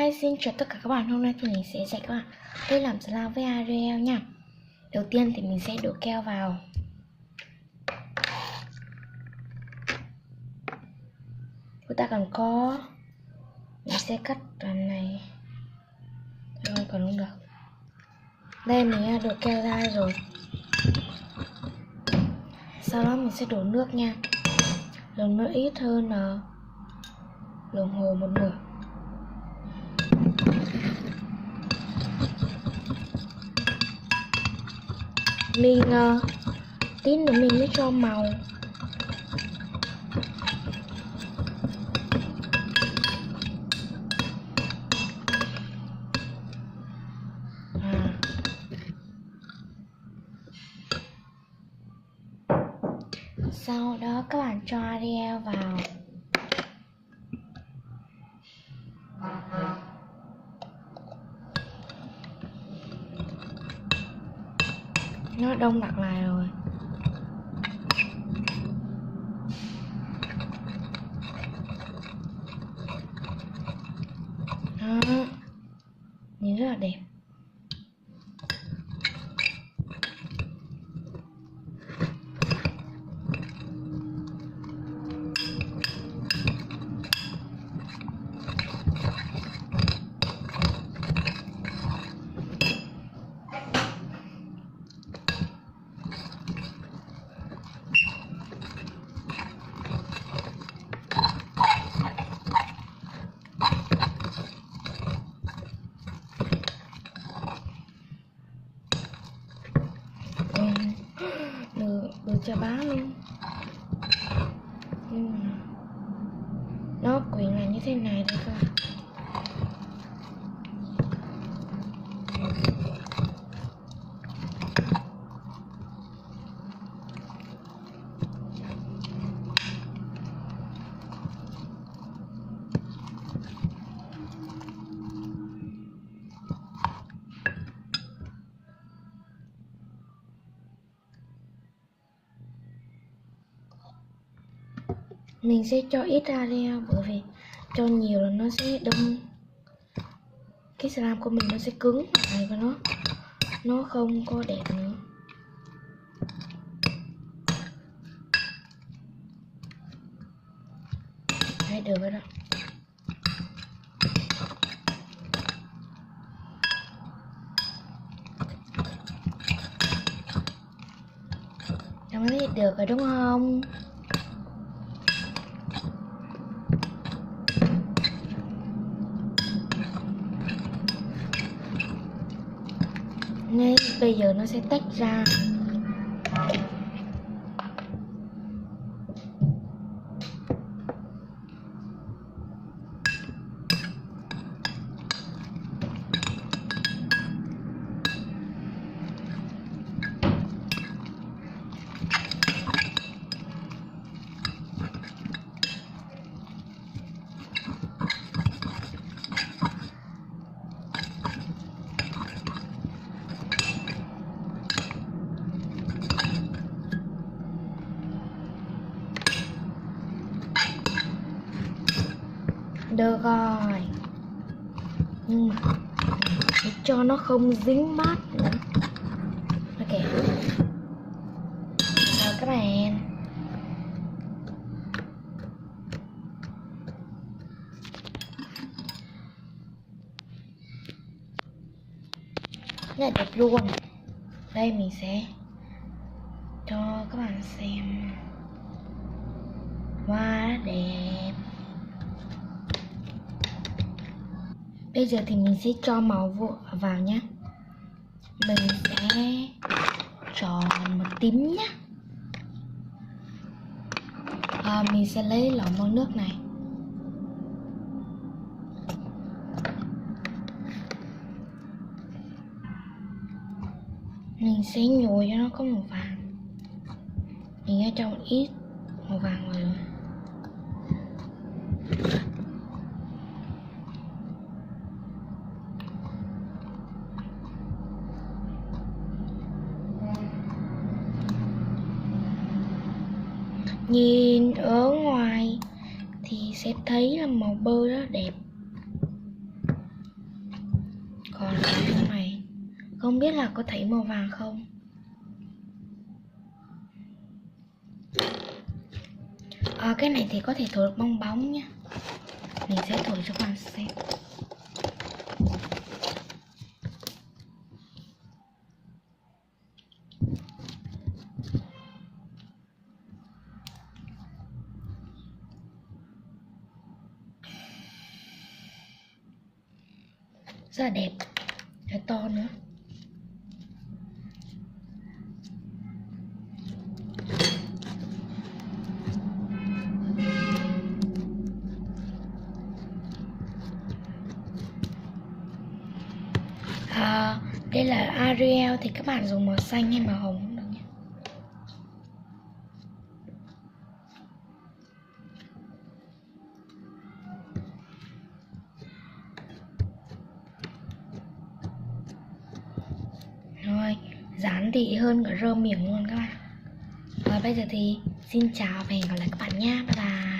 Hi, xin chào tất cả các bạn. Hôm nay thì mình sẽ dạy các bạn cách làm slime với Arial nha. Đầu tiên thì mình sẽ đổ keo vào. Chúng ta cần có, mình sẽ cắt đoạn này thôi, còn không được. Đây mình đã đổ keo ra rồi. Sau đó mình sẽ đổ nước nha. Lượng nước ít hơn là lượng hồ một nửa. Mình tí nữa mình mới cho màu. Sau đó các bạn cho Arial vào. Nó đông đặc lại rồi. Đó, nhìn rất là đẹp. Được cho bá luôn. Nó quyện là như thế này đây các bạn. Mình sẽ cho ít Arial bởi vì cho nhiều là nó sẽ đông, cái slime của mình nó sẽ cứng lại và nó không có đẹp nữa. Đấy, được rồi đó. Cảm thấy được rồi đúng không? Nên bây giờ nó sẽ tách ra. Được rồi. Nhưng mà để cho nó không dính bát nữa. Ok. Chào các bạn. Rất là đẹp luôn. Đây mình sẽ cho các bạn xem. Quá đẹp. Bây giờ thì mình sẽ cho màu vào nhé. Mình sẽ chọn màu tím nhé. Mình sẽ lấy lọ màu nước này. Mình sẽ nhồi cho nó có màu vàng. Mình đã cho một ít màu vàng vào rồi. Nhìn ở ngoài thì sẽ thấy là màu bơ rất đẹp. Không biết là có thấy màu vàng không? Cái này thì có thể thổi được bong bóng nhé. Mình sẽ thổi cho các bạn xem. Rất là đẹp, rất to nữa. Đây là Ariel thì các bạn dùng màu xanh hay màu hồng cũng được nhé. Rồi, dán thì hơn cả rơm miệng luôn các bạn. Và bây giờ thì xin chào và hẹn gặp lại các bạn nha. Bye bye.